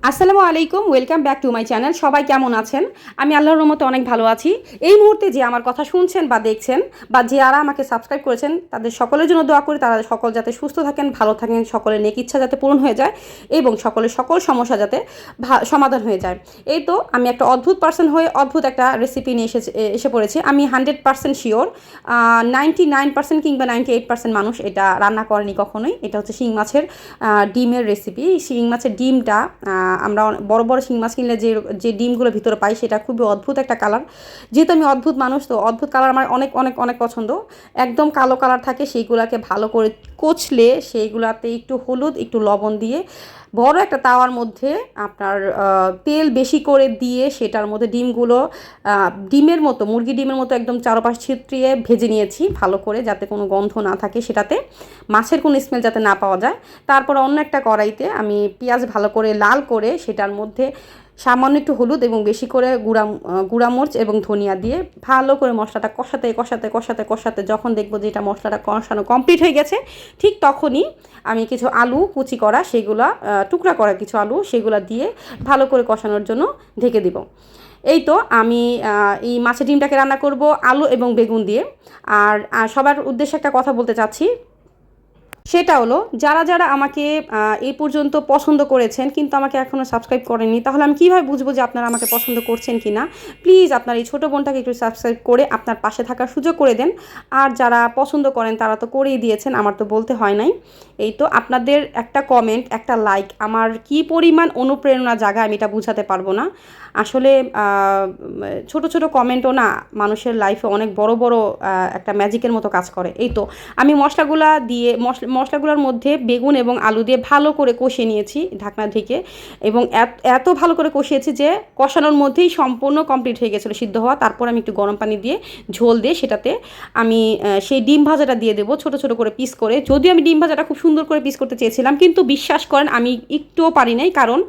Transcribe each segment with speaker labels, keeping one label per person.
Speaker 1: আসসালামু আলাইকুম, welcome back to my channel. সবাই কেমন আছেন? আমি আল্লাহর রহমতে অনেক ভালো আছি। এই মুহূর্তে যে আমার কথা শুনছেন বা দেখছেন বা যারা আমাকে সাবস্ক্রাইব করেছেন তাদের সকলের জন্য দোয়া করি, তারা সকল যাতে সুস্থ থাকেন, ভালো থাকেন, সকলের নেক ইচ্ছা যাতে পূরণ হয়ে যায় এবং সকলের সকল সমস্যা যাতে সমাধান হয়ে যায়। এই তো আমি একটা অদ্ভুত পার্সন হয়ে অদ্ভুত একটা রেসিপি নিয়ে এসে পড়েছি। আমি 100% শিওর 99% কিংবা 98% মানুষ এটা রান্না করেনি কখনোই। এটা হচ্ছে শিং মাছের ডিমের রেসিপি। শিং মাছের ডিমটা আমরা বড় বড় শিং মাছ কিনলে যে ডিমগুলো ভিতরে পাই সেটা খুবই অদ্ভুত একটা কালার। যেহেতু আমি অদ্ভুত মানুষ, তো অদ্ভুত কালার আমার অনেক অনেক অনেক পছন্দ। একদম কালো কালার থাকে, সেইগুলোকে ভালো করে কচলে সেইগুলাতে একটু হলুদ একটু লবণ দিয়ে বড় একটা তাওয়ার মধ্যে আপনার তেল বেশি করে দিয়ে সেটার মধ্যে ডিমগুলো ডিমের মতো, মুরগি ডিমের মতো একদম চারপাশ ছিটিয়ে ভেজে নিয়েছি ভালো করে, যাতে কোনো গন্ধ না থাকে সেটাতে, মাছের কোনো স্মেল যাতে না পাওয়া যায়। তারপর অন্য একটা কড়াইতে আমি পেঁয়াজ ভালো করে লাল করে সেটার মধ্যে সামান্য একটু হলুদ এবং বেশি করে গুঁড়ামরিচ এবং ধনিয়া দিয়ে ভালো করে মশলাটা কষাতে কষাতে কষাতে কষাতে যখন দেখবো যে এটা মশলাটা কষানো কমপ্লিট হয়ে গেছে, ঠিক তখনই আমি কিছু আলু কুচি করা সেগুলো টুকরা করা কিছু আলু সেগুলো দিয়ে ভালো করে কষানোর জন্য ঢেকে দিব। এই তো আমি এই মাছের ডিমটাকে রান্না করব আলু এবং বেগুন দিয়ে। আর সবার উদ্দেশ্যে একটা কথা বলতে চাচ্ছি, সেটা হলো যারা যারা আমাকে এই পর্যন্ত পছন্দ করেছেন কিন্তু আমাকে এখনও সাবস্ক্রাইব করেননি, তাহলে আমি কীভাবে বুঝবো যে আপনারা আমাকে পছন্দ করছেন কি না? প্লিজ আপনার এই ছোটো বোনটাকে একটু সাবস্ক্রাইব করে আপনার পাশে থাকার সুযোগ করে দেন। আর যারা পছন্দ করেন তারা তো করেই দিয়েছেন, আমার তো বলতে হয় নাই। এই তো আপনাদের একটা কমেন্ট, একটা লাইক আমার কি পরিমাণ অনুপ্রেরণা জাগায় আমি এটা বুঝাতে পারবো না। আসলে ছোট ছোট কমেন্টও না মানুষের লাইফে অনেক বড় বড় একটা ম্যাজিকের মতো কাজ করে। এই তো আমি মশলাগুলোর মধ্যে বেগুন এবং আলু দিয়ে ভালো করে কষিয়ে নিয়েছি ঢাকনা ঢেকে, এবং এত ভালো করে কষিয়েছি যে কষানোর মধ্যেই সম্পূর্ণ কমপ্লিট হয়ে গেছিলো সিদ্ধ হওয়া। তারপর আমি একটু গরম পানি দিয়ে ঝোল দিয়ে সেটাতে আমি সেই ডিম ভাজাটা দিয়ে দেবো ছোটো ছোটো করে পিস করে। যদিও আমি ডিম ভাজাটা খুব সুন্দর করে পিস করতে চেয়েছিলাম, কিন্তু বিশ্বাস করেন আমি একটুও পারি নাই, কারণ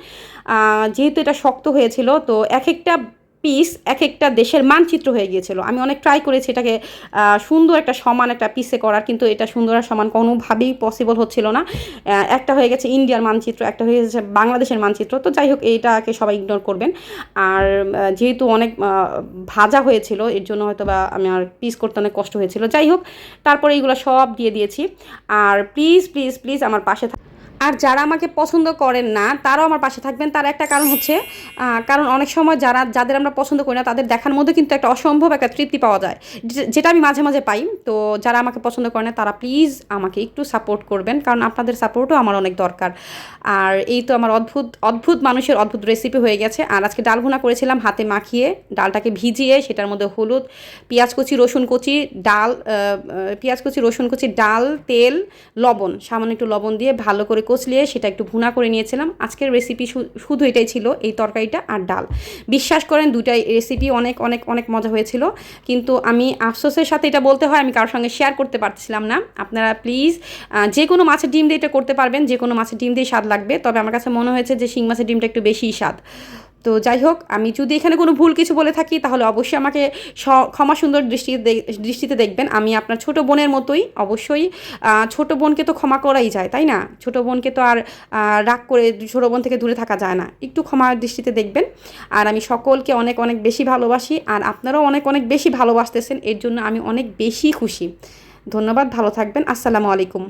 Speaker 1: যেহেতু এটা শক্ত হয়েছিল, তো এক একটা পিস এক একটা দেশের মানচিত্র হয়ে গিয়েছিল। আমি অনেক ট্রাই করেছি এটাকে সুন্দর একটা সমান একটা পিসে করার, কিন্তু এটা সুন্দর আর সমান কোনোভাবেই পসিবল হচ্ছিল না। একটা হয়ে গেছে ইন্ডিয়ার মানচিত্র, একটা হয়ে গেছে বাংলাদেশের মানচিত্র। তো যাই হোক, এইটাকে সবাই ইগনোর করবেন। আর যেহেতু অনেক ভাজা হয়েছিল এর জন্য হয়তো বা আমার পিস করতে অনেক কষ্ট হয়েছিল। যাই হোক, তারপরে এইগুলো সব দিয়ে দিয়েছি। আর প্লিজ প্লিজ প্লিজ আমার পাশে আর যারা আমাকে পছন্দ করেন না তারাও আমার পাশে থাকবেন। তার একটা কারণ হচ্ছে, কারণ অনেক সময় যাদের আমরা পছন্দ করি না তাদের দেখার মধ্যে কিন্তু একটা অসম্ভব একটা তৃপ্তি পাওয়া যায়, যেটা আমি মাঝে মাঝে পাই। তো যারা আমাকে পছন্দ করে না তারা প্লিজ আমাকে একটু সাপোর্ট করবেন, কারণ আপনাদের সাপোর্টও আমার অনেক দরকার। আর এই তো আমার অদ্ভুত অদ্ভুত মানুষের অদ্ভুত রেসিপি হয়ে গেছে। আর আজকে ডাল ভুনা করেছিলাম হাতে মাখিয়ে, ডালটাকে ভিজিয়ে সেটার মধ্যে হলুদ, পেঁয়াজ কুচি, রসুন কুচি, পেঁয়াজ কুচি, রসুন কুচি, ডাল, তেল, লবণ, সামান্য একটু লবণ দিয়ে ভালো করে কচলিয়ে সেটা একটু ভুনা করে নিয়েছিলাম। আজকের রেসিপি শুধু এটাই ছিল, এই তরকারিটা আর ডাল। বিশ্বাস করেন দুটাই রেসিপি অনেক অনেক অনেক মজা হয়েছিল, কিন্তু আমি আফসোসের সাথে এটা বলতে হয় আমি কারোর সঙ্গে শেয়ার করতে পারছিলাম না। আপনারা প্লিজ যে কোনো মাছের ডিম দিয়ে এটা করতে পারবেন, যে কোনো মাছের ডিম দিয়ে স্বাদ লাগবে, তবে আমার কাছে মনে হয়েছে যে শিং মাছের ডিমটা একটু বেশিই স্বাদ। তো যাই হোক, আমি যদি এখানে কোনো ভুল কিছু বলে থাকি তাহলে অবশ্যই আমাকে ক্ষমা সুন্দর দৃষ্টিতে দেখবেন। আমি আপনার ছোট বোনের মতোই, অবশ্যই ছোট বোনকে তো ক্ষমা করাই যায়, তাই না? ছোট বোনকে তো আর রাগ করে ছোট বোন থেকে দূরে থাকা যায় না, একটু ক্ষমার দৃষ্টিতে দেখবেন। আর আমি সকলকে অনেক অনেক বেশি ভালোবাসি, আর আপনারাও অনেক অনেক বেশি ভালোবাসতেছেন, এর জন্য আমি অনেক বেশি খুশি। ধন্যবাদ, ভালো থাকবেন। আসসালামু আলাইকুম।